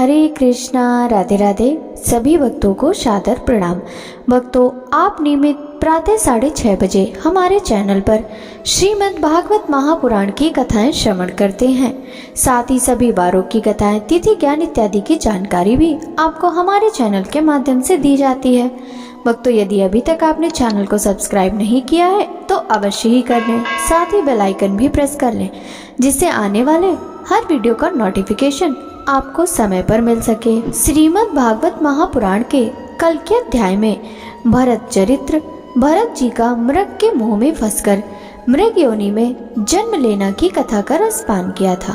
हरे कृष्णा, राधे राधे। सभी भक्तों को सादर प्रणाम। भक्तों, आप नियमित प्रातः 6:30 बजे हमारे चैनल पर श्रीमद् भागवत महापुराण की कथाएं श्रवण करते हैं। साथ ही सभी वारों की कथाएं, तिथि, ज्ञान इत्यादि की जानकारी भी आपको हमारे चैनल के माध्यम से दी जाती है। भक्तों, यदि अभी तक आपने चैनल को सब्सक्राइब नहीं किया है तो अवश्य ही कर लें। साथ ही बेल आइकन भी प्रेस कर लें, जिससे आने वाले हर वीडियो का नोटिफिकेशन आपको समय पर मिल सके। श्रीमद् भागवत महापुराण के कल के अध्याय में भरत चरित्र, भरत जी का मृग के मुंह में फंसकर मृग योनि में जन्म लेना की कथा का रसपान किया था।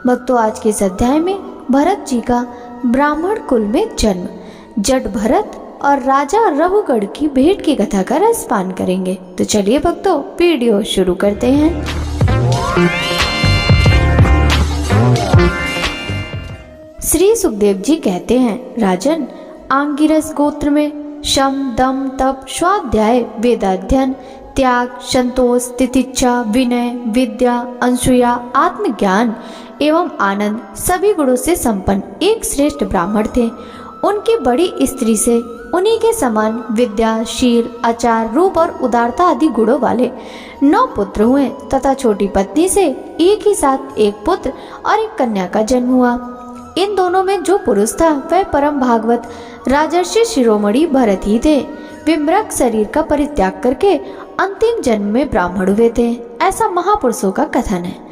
भक्तों, आज के इस अध्याय में भरत जी का ब्राह्मण कुल में जन्म, जड भरत और राजा रघुगढ़ की भेंट की कथा का रसपान करेंगे। तो चलिए भक्तों, वीडियो शुरू करते हैं। श्री सुखदेव जी कहते हैं, राजन, आंगिरस गोत्र में शम, दम, तप, स्वाध्याय, वेदाध्ययन, त्याग, संतोष, तितिक्षा, विनय, विद्या, अनसूया, आत्मज्ञान एवं आनंद सभी गुणों से संपन्न एक श्रेष्ठ ब्राह्मण थे। उनकी बड़ी स्त्री से उन्हीं के समान विद्या, शील, आचार, रूप और उदारता आदि गुणों वाले 9 पुत्र हुए तथा छोटी पत्नी से एक ही साथ एक पुत्र और एक कन्या का जन्म हुआ। इन दोनों में जो पुरुष था वह परम भागवत राजर्षि शिरोमणि भरत ही थे। वे मृग शरीर का परित्याग करके अंतिम जन्म में ब्राह्मण हुए थे, ऐसा महापुरुषों का कथन है।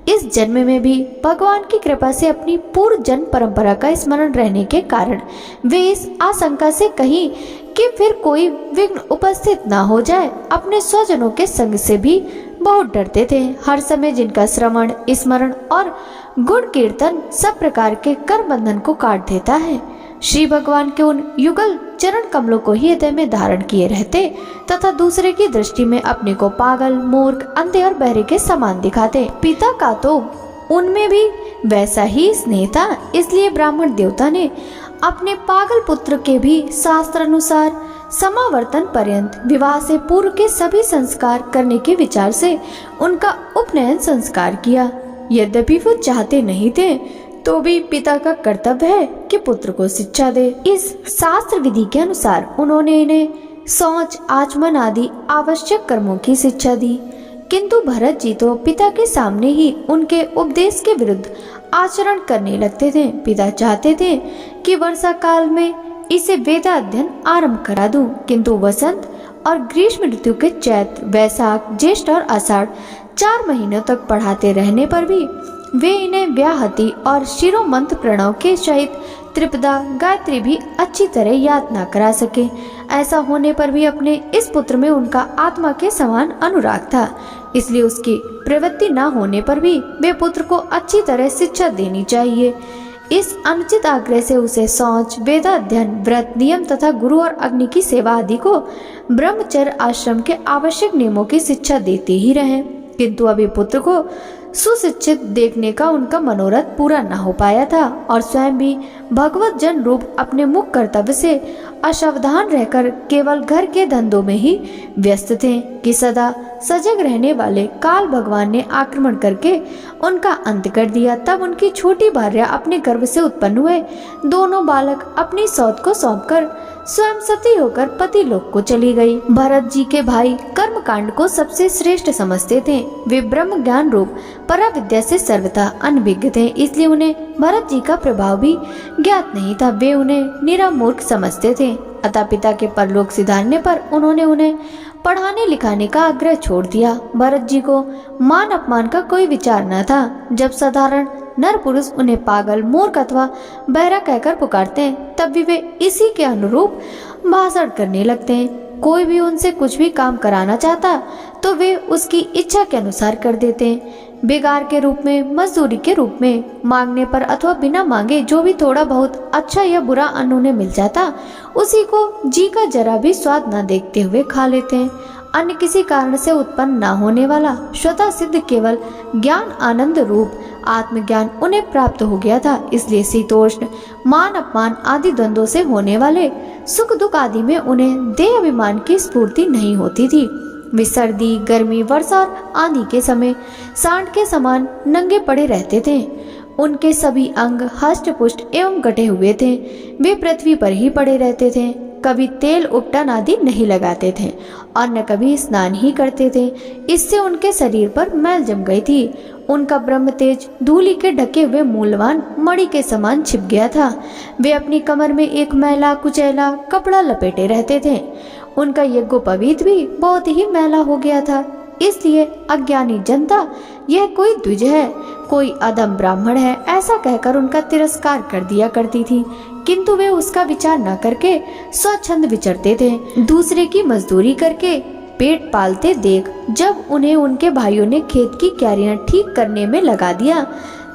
इस जन्म में भी भगवान की कृपा से अपनी पूर्व जन्म परंपरा का स्मरण रहने के कारण वे इस आशंका से कहीं कि फिर कोई विघ्न उपस्थित ना हो जाए, अपने स्वजनों के संग से भी बहुत डरते थे। हर समय जिनका श्रवण, स्मरण और गुण कीर्तन सब प्रकार के कर बंधन को काट देता है। श्री भगवान के उन युगल चरण कमलों को ही हृदय में धारण किए रहते तथा दूसरे की दृष्टि में अपने को पागल, मूर्ख, अंधे और बहरे के समान दिखाते। पिता का तो उनमें भी वैसा ही स्नेह था, इसलिए ब्राह्मण देवता ने अपने पागल पुत्र के भी शास्त्र अनुसार समावर्तन पर्यंत विवाह से पूर्व के सभी संस्कार करने के विचार से उनका उपनयन संस्कार किया। यद्यपि वो चाहते नहीं थे तो भी पिता का कर्तव्य है कि पुत्र को शिक्षा दे। इस शास्त्र विधि के अनुसार उन्होंने इन्हें शौच, आचमन आदि आवश्यक कर्मों की शिक्षा दी। किंतु भरत जी तो पिता के सामने ही उनके उपदेश के विरुद्ध आचरण करने लगते थे। पिता चाहते थे कि वर्षा काल में इसे वेदाध्ययन आरंभ करा दूं, किंतु वसंत और ग्रीष्म ऋतु के चैत्र, वैशाख, ज्येष्ठ और आषाढ़ 4 महीनों तक पढ़ाते रहने पर भी वे इन्हें व्याहति और शिरोमंत्र प्रणव के सहित त्रिपदा, गायत्री भी अच्छी तरह याद न करा सके। ऐसा होने पर भी अपने इस पुत्र में उनका आत्मा के समान अनुराग था, इसलिए उसकी प्रवृत्ति न होने पर भी वे पुत्र को अच्छी तरह शिक्षा देनी चाहिए। इस अनुचित आग्रह से उसे शौच, वेदाध्ययन, व्रत, नियम तथा गुरु और अग्नि की सेवा आदि को ब्रह्मचर्य आश्रम के आवश्यक नियमों की शिक्षा देते ही रहे। किंतु अभी पुत्र को सुशिक्षित देखने का उनका मनोरथ पूरा न हो पाया था और स्वयं भी भगवत जन रूप अपने मुख्य कर्तव्य से असावधान रहकर केवल घर के धंधों में ही व्यस्त थे कि सदा सजग रहने वाले काल भगवान ने आक्रमण करके उनका अंत कर दिया। तब उनकी छोटी भार्या अपने गर्भ से उत्पन्न हुए 2 बालक अपनी सौत को सौंपकर स्वयं सती होकर पति लोक को चली गई। भरत जी के भाई कर्म कांड को सबसे श्रेष्ठ समझते थे। वे ब्रह्म ज्ञान रूप पराविद्या से सर्वथा अनभिज्ञ थे, इसलिए उन्हें भरत जी का प्रभाव भी ज्ञात नहीं था। वे उन्हें निरा मूर्ख समझते थे। अतः पिता के परलोक सिधारने पर उन्होंने उन्हें पढ़ाने लिखाने का आग्रह छोड़ दिया। भरत जी को मान अपमान का कोई विचार न था। जब साधारण नर पुरुष उन्हें पागल, मूर्ख अथवा बहरा कहकर पुकारते हैं, तब भी वे इसी के अनुरूप भाषण करने लगते हैं। कोई भी उनसे कुछ भी काम कराना चाहता तो वे उसकी इच्छा के अनुसार कर देते हैं। बेगार के रूप में, मजदूरी के रूप में, मांगने पर अथवा बिना मांगे जो भी थोड़ा बहुत अच्छा या बुरा अन्न उन्हें मिल जाता, उसी को जी का जरा भी स्वाद न देखते हुए खा लेते हैं। अन्य किसी कारण से उत्पन्न न होने वाला स्वतः सिद्ध केवल ज्ञान आनंद रूप आत्मज्ञान उन्हें प्राप्त हो गया था। इसलिए शीतोष्ण, मान अपमान आदि द्वंद्वों से होने वाले सुख दुख आदि में उन्हें देह अभिमान की स्फूर्ति नहीं होती थी। वे सर्दी, गर्मी, वर्षा और आंधी के समय सांड के समान नंगे पड़े रहते थे। उनके सभी अंग हष्ट पुष्ट एवं कटे हुए थे। वे पृथ्वी पर ही पड़े रहते थे, कभी तेल उपटन आदि नहीं लगाते थे और न कभी स्नान ही करते थे। इससे उनके शरीर पर मैल जम गई थी। उनका ब्रह्म तेज धूलि के ढके हुए मूल्यवान मणि के समान छिप गया था। वे अपनी कमर में एक मैला कुचैला कपड़ा लपेटे रहते थे। उनका यज्ञोपवीत भी बहुत ही मैला हो गया था। इसलिए अज्ञानी जनता यह कोई द्विज है, कोई अधम ब्राह्मण है, ऐसा कहकर उनका तिरस्कार कर दिया करती थी। किंतु वे उसका विचार न करके स्वच्छंद विचरते थे। दूसरे की मजदूरी करके पेट पालते देख जब उन्हें उनके भाइयों ने खेत की क्यारियां ठीक करने में लगा दिया,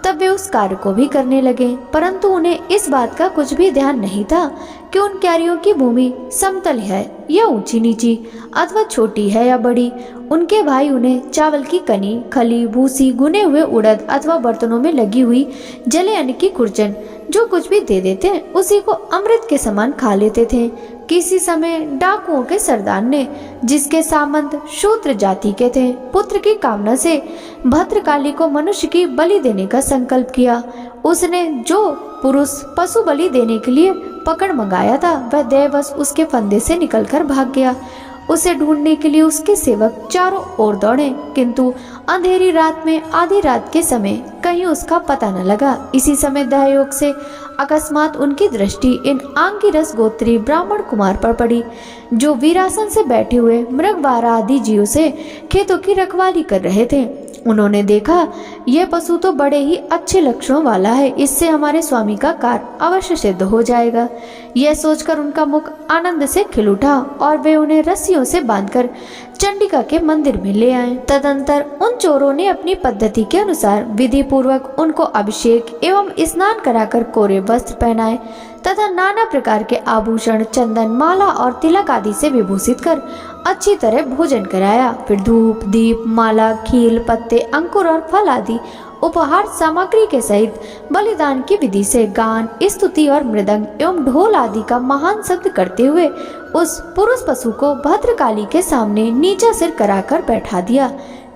तब वे उस कार्य को भी करने लगे। परंतु उन्हें इस बात का कुछ भी ध्यान नहीं था कि उन क्यारियों की भूमि समतल है या ऊंची नीची, अथवा छोटी है या बड़ी। उनके भाई उन्हें चावल की कनी, खली, भूसी, गुने हुए उड़द अथवा बर्तनों में लगी हुई जले अन्न की खुरचन जो कुछ भी दे देते उसी को अमृत के समान खा लेते थे। किसी समय डाकुओं के सरदार ने, जिसके सामंत शूद्र जाति के थे, पुत्र की कामना से भद्रकाली को मनुष्य की बलि देने का संकल्प किया। उसने जो पुरुष पशु बलि देने के लिए पकड़ मंगाया था, वह दैवश उसके फंदे से निकलकर भाग गया। उसे ढूंढने के लिए उसके सेवक चारों ओर दौड़े, किंतु अंधेरी रात में आधी रात के समय कहीं उसका पता न लगा। इसी समय दयायोग से अकस्मात उनकी दृष्टि इन आंगिरस गोत्री ब्राह्मण कुमार पर पड़ी, जो वीरासन से बैठे हुए मृगवारा आदि जीवों से खेतों की रखवाली कर रहे थे। उन्होंने देखा, यह पशु तो बड़े ही अच्छे लक्षणों वाला है, इससे हमारे स्वामी का कार्य अवश्य सिद्ध हो जाएगा। यह सोचकर उनका मुख आनंद से खिल उठा और वे उन्हें रस्सियों से बांधकर चंडिका के मंदिर में ले आए। तदंतर उन चोरों ने अपनी पद्धति के अनुसार विधि पूर्वक उनको अभिषेक एवं स्नान कराकर कोरे वस्त्र पहनाए तथा नाना प्रकार के आभूषण, चंदन, माला और तिलक आदि से विभूषित कर अच्छी तरह भोजन कराया। फिर धूप, दीप, माला, खील, पत्ते, अंकुर और फल आदि उपहार सामग्री के सहित बलिदान की विधि से गान, स्तुति और मृदंग एवं ढोल आदि का महान शब्द करते हुए उस पुरुष पशु को भद्रकाली के सामने नीचा सिर कराकर बैठा दिया।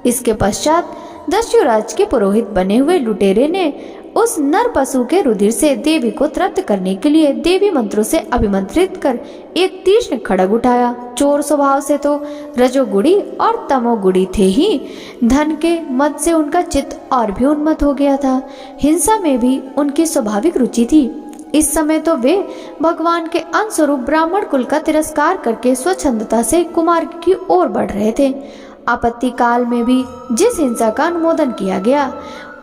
इसके पश्चात दस्युराज के पुरोहित बने हुए लुटेरे ने उस नर पशु के रुधिर से देवी को तृप्त करने के लिए देवी मंत्रों से अभिमंत्रित कर एक तीक्ष्ण खड्ग उठाया। चोर स्वभाव से तो रजोगुणी और तमोगुणी थे ही, धन के मद से उनका चित्त और भी उन्मत्त हो गया था। हिंसा में भी उनकी स्वाभाविक रुचि थी। इस समय तो वे भगवान के अंशस्वरूप ब्राह्मण कुल का तिरस्कार करके स्वच्छंदता से कुमार की ओर बढ़ रहे थे। आपत्ति काल में भी जिस हिंसा का अनुमोदन किया गया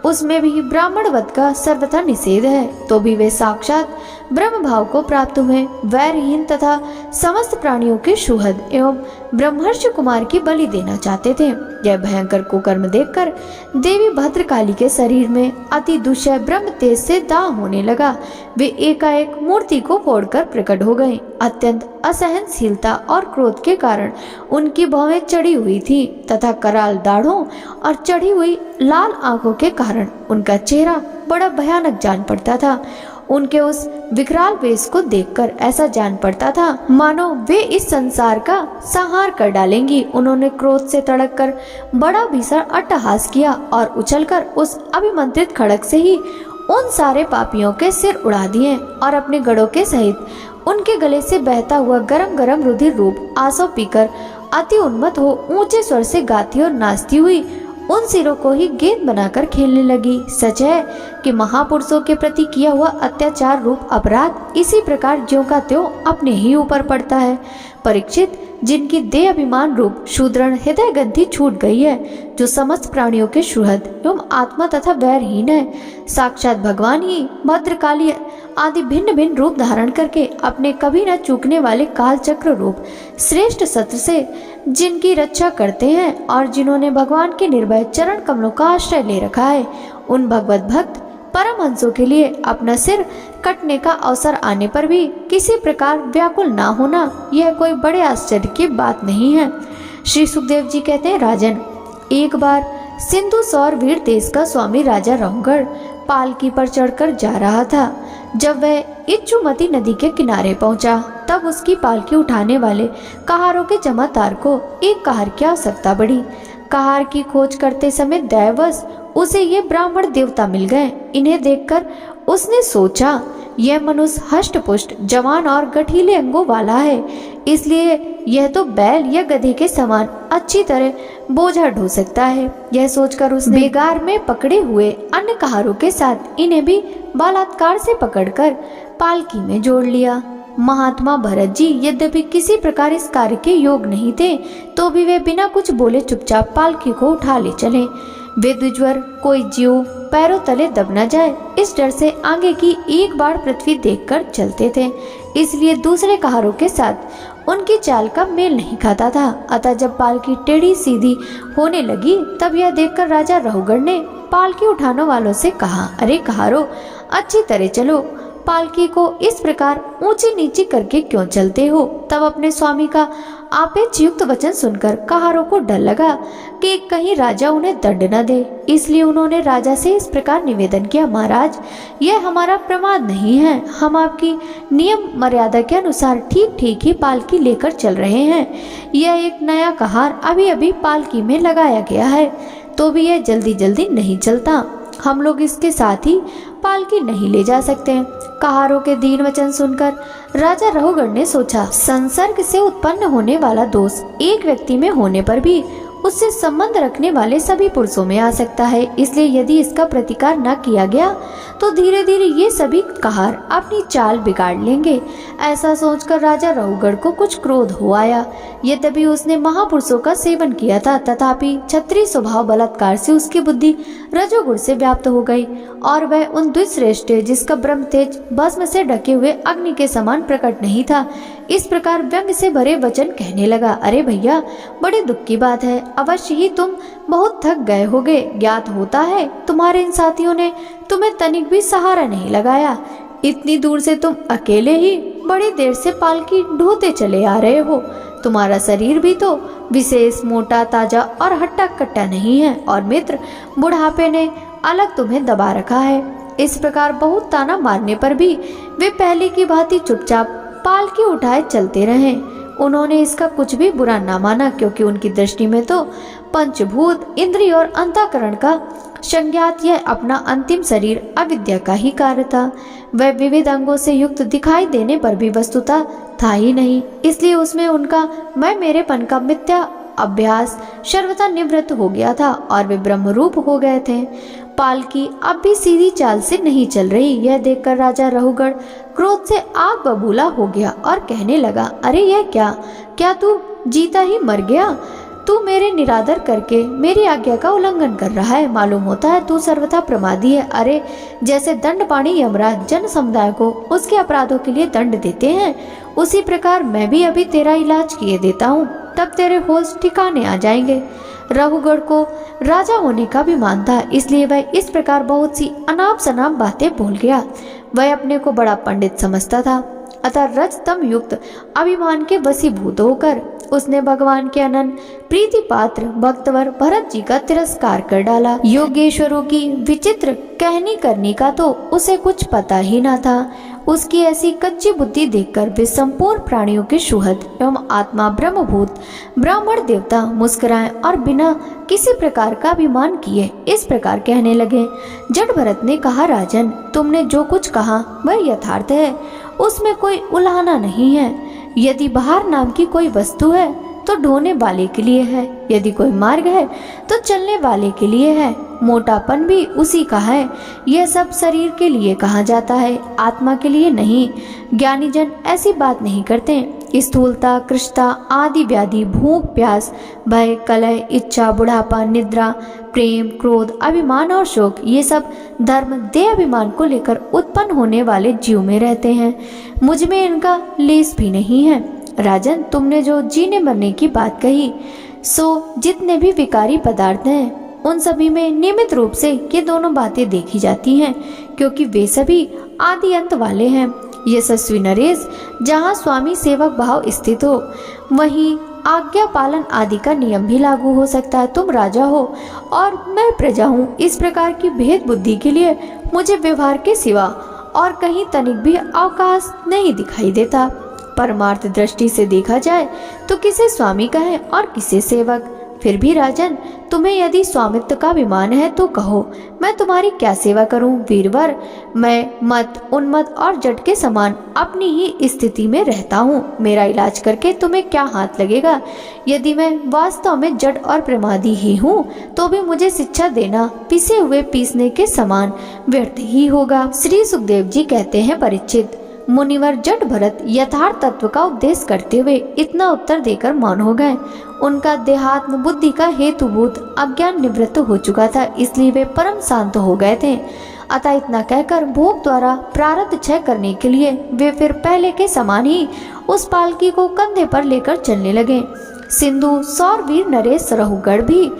उसमें भी ब्राह्मण वध का सर्वथा निषेध है, तो भी वे साक्षात ब्रह्म भाव को प्राप्त हुए, वैरहीन तथा समस्त प्राणियों के सुहृद एवं ब्रह्मर्षि कुमार की बलि देना चाहते थे। यह भयंकर कुकर्म देखकर देवी भद्रकाली के शरीर में अति दुष्य ब्रह्म तेज से दाह होने लगा। वे एकाएक मूर्ति को फोड़कर प्रकट हो गए। अत्यंत असहनशीलता और क्रोध के कारण उनकी भौहें चढ़ी हुई थी तथा कराल दाढ़ों और चढ़ी हुई लाल आंखों के कारण उनका चेहरा बड़ा भयानक जान पड़ता था। उनके उस विकराल वेश को देखकर ऐसा जान पड़ता था मानो वे इस संसार का संहार कर डालेंगी। उन्होंने क्रोध से तड़क कर बड़ा भीषण अट्टहास किया और उछलकर उस अभिमंत्रित खड्ग से ही उन सारे पापियों के सिर उड़ा दिए और अपने गढ़ों के सहित उनके गले से बहता हुआ गरम गरम रुधिर रूप आंसू पीकर अति उन्मत्त हो ऊंचे स्वर से गाती और नाचती हुई उन सिरों को ही गेंद बनाकर खेलने लगी। सच है कि महापुरुषों के प्रति किया हुआ अत्याचार रूप अपराध इसी प्रकार ज्यों का त्यों अपने ही ऊपर पड़ता है। परीक्षित, जिनकी देह अभिमान रूप शूद्रण हृदय ग्रंथि छूट गई है, जो समस्त प्राणियों के सुहृद एवं आत्मा तथा वैरहीन है, साक्षात भगवान ही भद्रकाली आदि भिन्न भिन्न रूप धारण करके अपने कभी न चूकने वाले काल चक्र रूप श्रेष्ठ शस्त्र से जिनकी रक्षा करते हैं और जिन्होंने भगवान के निर्भय चरण कमलों का आश्रय ले रखा है, उन भगवत भक्त परमहंसों के लिए अपना सिर कटने का अवसर आने पर भी किसी प्रकार व्याकुल ना होना, यह कोई बड़े आश्चर्य की बात नहीं है। श्री सुखदेव जी कहते हैं, राजन, एक बार सिंधु सौर वीर देश का स्वामी राजा रामगढ़ पालकी पर चढ़कर जा रहा था। जब वह इच्छुमती नदी के किनारे पहुंचा, तब उसकी पालकी उठाने वाले कहारों के जमादार को एक कहार की आवश्यकता पड़ी। कहार की खोज करते समय दैवश उसे ये ब्राह्मण देवता मिल गए। इन्हें देखकर उसने सोचा, यह मनुष्य हष्ट-पुष्ट, जवान और गठीले अंगों वाला है, इसलिए यह तो बैल या गधे के समान अच्छी तरह बोझा ढो सकता है। यह सोचकर उसने बेगार में पकड़े हुए अन्य कहारों के साथ इन्हें भी बलात्कार से पकड़कर पालकी में जोड़ लिया। महात्मा भरत जी यद्यपि किसी प्रकार इस कार्य के योग नहीं थे, तो भी वे बिना कुछ बोले चुपचाप पालकी को उठा ले चले। वे द्विजवर कोई जीव पैरों तले दब न जाए, इस डर से आगे की एक बार पृथ्वी देखकर चलते थे, इसलिए दूसरे कहारों के साथ उनकी चाल का मेल नहीं खाता था। अतः जब पालकी टेढ़ी सीधी होने लगी, तब यह देखकर राजा रहुगढ़ ने पालकी उठाने वालों से कहा, अरे कहारो, अच्छी तरह चलो, पालकी को इस प्रकार ऊंची नीची करके क्यों चलते हो। तब अपने स्वामी का आपेक्षयुक्त वचन सुनकर कहारों को डर लगा कि कहीं राजा उन्हें दंड न दे, इसलिए उन्होंने राजा से इस प्रकार निवेदन किया, महाराज, यह हमारा प्रमाद नहीं है, हम आपकी नियम मर्यादा के अनुसार ठीक ठीक ही पालकी लेकर चल रहे हैं। यह एक नया कहार अभी अभी पालकी में लगाया गया है, तो भी यह जल्दी जल्दी नहीं चलता, हम लोग इसके साथ ही पालकी नहीं ले जा सकते। कहारों के दीन वचन सुनकर राजा रहुगढ़ ने सोचा, संसर्ग से उत्पन्न होने वाला दोष एक व्यक्ति में होने पर भी उससे संबंध रखने वाले सभी पुरुषों में आ सकता है, इसलिए यदि इसका प्रतिकार न किया गया तो धीरे धीरे ये सभी कहार अपनी चाल बिगाड़ लेंगे। ऐसा सोचकर राजा रहुगढ़ को कुछ क्रोध हो आया। यद्यपि उसने महापुरुषों का सेवन किया था, तथापि क्षत्रिय स्वभाव बलात्कार से उसकी बुद्धि रजोगुण से व्याप्त हो गई और वह उन द्विश्रेष्ठ जिसका ब्रह्म तेज भस्म से ढके हुए अग्नि के समान प्रकट नहीं था, इस प्रकार व्यंग से भरे वचन कहने लगा, अरे भैया, बड़े दुख की बात है, अवश्य ही तुम बहुत थक गए होगे। ज्ञात होता है तुम्हारे इन साथियों ने तुम्हें तनिक भी सहारा नहीं लगाया, इतनी दूर से तुम अकेले ही बड़ी देर से पालकी ढोते चले आ रहे हो। तुम्हारा शरीर भी तो विशेष मोटा ताजा और हट्टा कट्टा नहीं है, और मित्र बुढ़ापे ने अलग तुम्हें दबा रखा है। इस प्रकार बहुत ताना मारने पर भी वे पहले की भांति चुपचाप पालकी उठाए चलते रहे। उन्होंने इसका कुछ भी बुरा ना माना, क्योंकि उनकी दृष्टि में तो पंचभूत, इंद्रिय और अंतःकरण का संज्ञात यह अपना अंतिम शरीर अविद्या का ही कार्य था। वह विविध अंगों से युक्त दिखाई देने पर भी वस्तुतः था ही नहीं, इसलिए उसमें उनका मैं मेरेपन का मिथ्या अभ्यास सर्वथा निवृत्त हो गया था और वे ब्रह्मरूप हो गए थे। पालकी अब भी सीधी चाल से नहीं चल रही। यह देखकर राजा रहुगढ़ क्रोध से आग बबूला हो गया और कहने लगा, अरे यह क्या तू जीता ही मर गया? तू मेरे निरादर करके मेरी आज्ञा का उल्लंघन कर रहा है। मालूम होता है तू सर्वथा प्रमादी है। अरे जैसे दंडपाणी यमराज जन समुदाय को उसके अपराधों के लिए दंड देते हैं, उसी प्रकार मैं भी अभी तेरा इलाज किए देता हूँ, तब तेरे होश ठिकाने आ जाएंगे। रहुगढ़ को राजा होने का अभिमान था, इसलिए वह इस प्रकार बहुत सी अनाप शनाप बातें बोल गया। वह अपने को बड़ा पंडित समझता था, अतः रजतम युक्त अभिमान के वशीभूत होकर उसने भगवान के अनंत प्रीति पात्र भक्तवर भरत जी का तिरस्कार कर डाला। योगेश्वरों की विचित्र कहनी करनी का तो उसे कुछ पता ही न था। उसकी ऐसी कच्ची बुद्धि देखकर वे संपूर्ण प्राणियों के सुहृद एवं आत्मा ब्रह्मभूत ब्राह्मण देवता मुस्कुराए और बिना किसी प्रकार का अभिमान किए इस प्रकार कहने लगे। जड़ भरत ने कहा, राजन, तुमने जो कुछ कहा वह यथार्थ है, उसमें कोई उलाहना नहीं है। यदि बाहर नाम की कोई वस्तु है तो ढोने वाले के लिए है, यदि कोई मार्ग है तो चलने वाले के लिए है। मोटापन भी उसी का है। यह सब शरीर के लिए कहा जाता है, आत्मा के लिए नहीं। ज्ञानी जन ऐसी बात नहीं करते। स्थूलता, कृष्णता आदि व्याधि, भूख प्यास, भय, कलह, इच्छा, बुढ़ापा, निद्रा, प्रेम, क्रोध, अभिमान और शोक, ये सब धर्म देह अभिमान को लेकर उत्पन्न होने वाले जीव में रहते हैं। मुझ में इनका लेस भी नहीं है। राजन, तुमने जो जीने मरने की बात कही, सो जितने भी विकारी पदार्थ हैं उन सभी में नियमित रूप से ये दोनों बातें देखी जाती हैं, क्योंकि वे सभी आदि अंत वाले हैं। यशस्वी नरेश, जहाँ स्वामी सेवक भाव स्थित हो वहीं आज्ञा पालन आदि का नियम भी लागू हो सकता है। तुम राजा हो और मैं प्रजा हूँ, इस प्रकार की भेद बुद्धि के लिए मुझे व्यवहार के सिवा और कहीं तनिक भी अवकाश नहीं दिखाई देता। परमार्थ दृष्टि से देखा जाए तो किसे स्वामी कहें और किसे सेवक, फिर भी राजन, तुम्हें यदि स्वामित्व का अभिमान है तो कहो, मैं तुम्हारी क्या सेवा करूं। वीरवर, मैं मत, उन्मत्त और जट के समान अपनी ही स्थिति में रहता हूं। मेरा इलाज करके तुम्हें क्या हाथ लगेगा। यदि मैं वास्तव में जट और प्रमादी ही हूं तो भी मुझे शिक्षा देना पिसे हुए पीसने के समान व्यर्थ ही होगा। श्री सुखदेव जी कहते हैं, परीक्षित, मुनिवर जट भरत यथार्थ तत्व का उपदेश करते हुए इतना उत्तर देकर मौन हो गए। उनका देहात्म बुद्धि का हेतुभूत अज्ञान निवृत्त हो चुका था, इसलिए वे परम शांत हो गए थे। अतः इतना कहकर भोग द्वारा प्रारब्ध क्षय करने के लिए वे फिर पहले के समान ही उस पालकी को कंधे पर लेकर चलने लगे। सिंधु सौरवीर नरेश रहुगढ़ भी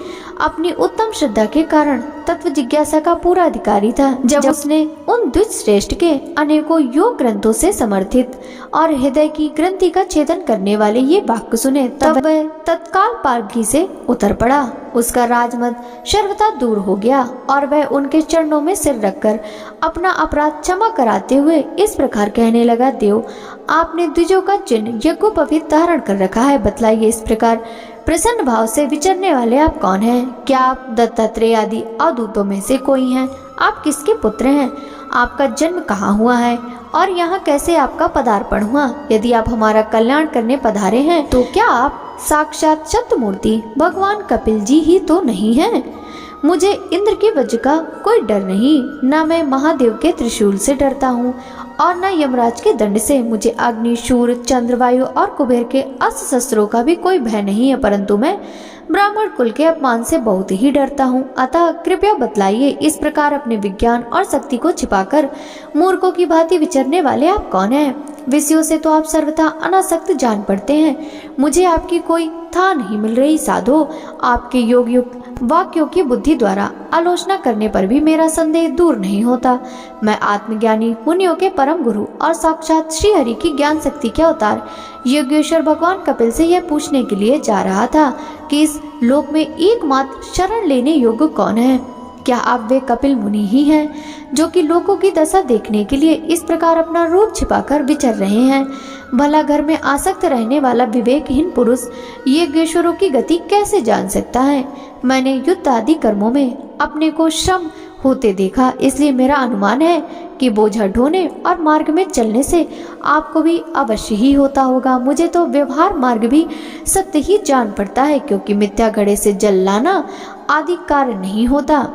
अपनी उत्तम श्रद्धा के कारण तत्व जिज्ञासा का पूरा अधिकारी था। जब उसने उन द्विज श्रेष्ठ के अनेकों योग ग्रंथों से समर्थित और हृदय की ग्रंथि का छेदन करने वाले ये वाक्य सुने, तब वह तत्काल पालकी से उतर पड़ा। उसका राजमद सर्वथा दूर हो गया और वह उनके चरणों में सिर रखकर अपना अपराध क्षमा कराते हुए इस प्रकार कहने लगा, देव, आपने द्विजों का चिन्ह यज्ञोपवीत धारण कर रखा है। बतलाइए, इस प्रकार प्रसन्न भाव से विचरने वाले आप कौन हैं? क्या आप दत्तात्रेय आदि अवधूतों में से कोई हैं? आप किसके पुत्र हैं? आपका जन्म कहाँ हुआ है और यहाँ कैसे आपका पदार्पण हुआ? यदि आप हमारा कल्याण करने पधारे हैं तो क्या आप साक्षात सत्यमूर्ति भगवान कपिल जी ही तो नहीं हैं? मुझे इंद्र के वज्र का कोई डर नहीं, न मैं महादेव के त्रिशूल से डरता हूँ और न यमराज के दंड से। मुझे अग्नि, शूर, चंद्र, वायु और कुबेर के अस्त्र शस्त्रों का भी कोई भय नहीं है, परंतु मैं ब्राह्मण कुल के अपमान से बहुत ही डरता हूँ। अतः कृपया बतलाइए, इस प्रकार अपने विज्ञान और शक्ति को छिपाकर मूर्खों की भांति विचरने वाले आप कौन हैं? विषयों से तो आप सर्वथा अनासक्त जान पड़ते हैं। मुझे आपकी कोई था नहीं मिल रही साधो। आपके योग युक्त वाक्यों की बुद्धि द्वारा आलोचना करने पर भी मेरा संदेह दूर नहीं होता। मैं आत्मज्ञानी मुनियों के परम गुरु और साक्षात श्री हरि की ज्ञान शक्ति के अवतार योगेश्वर भगवान कपिल से यह पूछने के लिए जा रहा था कि इस लोक में एकमात्र शरण लेने योग्य कौन है। क्या आप वे कपिल मुनि ही हैं जो कि लोगों की दशा देखने के लिए इस प्रकार अपना रूप छिपाकर विचर रहे हैं? भला घर में आसक्त रहने वाला विवेकहीन पुरुष यज्ञेश्वरों की गति कैसे जान सकता है? मैंने युद्ध आदि कर्मों में अपने को श्रम होते देखा, इसलिए मेरा अनुमान है कि बोझा ढोने और मार्ग में चलने से आपको भी अवश्य ही होता होगा। मुझे तो व्यवहार मार्ग भी सत्य ही जान पड़ता है, क्योंकि मिथ्या घड़े से जल लाना आदि कार्य नहीं होता।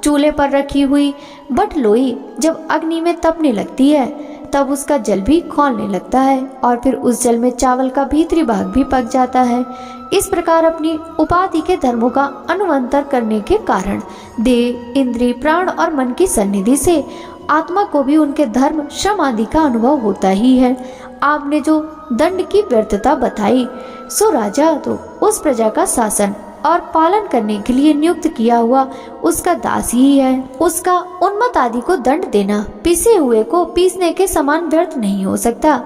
चूल्हे पर रखी हुई बटलोई जब अग्नि में तपने लगती है तब उसका जल भी खौलने लगता है और फिर उस जल में चावल का भीतरी भाग भी पक जाता है। इस प्रकार अपनी उपाधि के धर्मों का अनुवंतर करने के कारण देह, इंद्रिय, प्राण और मन की सन्निधि से आत्मा को भी उनके धर्म, श्रम आदि का अनुभव होता ही है। आपने जो दंड की व्यर्थता बताई, सो राजा तो उस प्रजा का शासन और पालन करने के लिए नियुक्त किया हुआ उसका दास ही है। उसका उन्मत्त आदि को दंड देना पिसे हुए को पीसने के समान व्यर्थ नहीं हो सकता,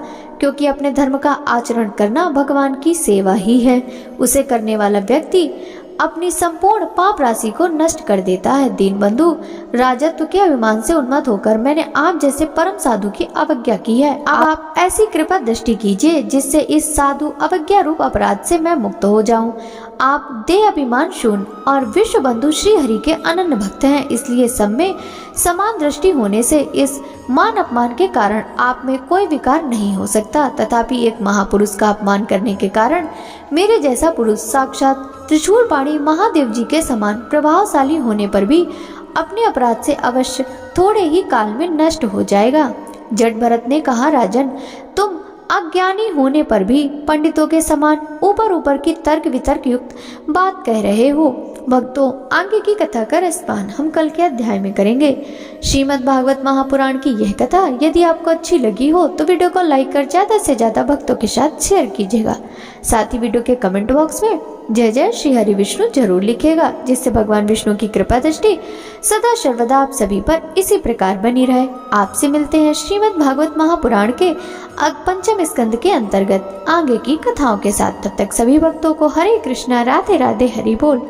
क्योंकि अपने धर्म का आचरण करना भगवान की सेवा ही है। उसे करने वाला व्यक्ति अपनी संपूर्ण पाप राशि को नष्ट कर देता है। दीनबंधु, राजत्व के अभिमान से उन्मत्त होकर मैंने आप जैसे परम साधु की अवज्ञा की है। आप ऐसी कृपा दृष्टि कीजिए जिससे इस साधु अवज्ञा रूप अपराध से मैं मुक्त हो जाऊं। आप देह अभिमान शून्य और विश्व बंधु श्री हरि के अनन्य भक्त हैं, इसलिए सब में समान दृष्टि होने से इस मान अपमान के कारण आप में कोई विकार नहीं हो सकता। तथापि एक महापुरुष का अपमान करने के कारण मेरे जैसा पुरुष साक्षात त्रिशूलपाणी महादेव जी के समान प्रभावशाली होने पर भी अपने अपराध से अवश्य थोड़े ही काल में नष्ट हो जाएगा। जट भरत ने कहा, राजन, तुम अज्ञानी होने पर भी पंडितों के समान ऊपर ऊपर की तर्क वितर्क युक्त बात कह रहे हो। भक्तों, आगे की कथा का रसपान हम कल के अध्याय में करेंगे। श्रीमद् भागवत महापुराण की यह कथा यदि आपको अच्छी लगी हो तो वीडियो को लाइक कर ज्यादा से ज्यादा भक्तों के साथ शेयर कीजिएगा। साथ ही वीडियो के कमेंट बॉक्स में जय जय श्री हरि विष्णु जरूर लिखेगा, जिससे भगवान विष्णु की कृपा दृष्टि सदा सर्वदा आप सभी पर इसी प्रकार बनी रहे। आपसे मिलते हैं श्रीमद् भागवत महापुराण के पंचम स्कंद के अंतर्गत आगे की कथाओं के साथ। तब तक सभी भक्तों को हरे कृष्णा, राधे राधे, हरि बोल।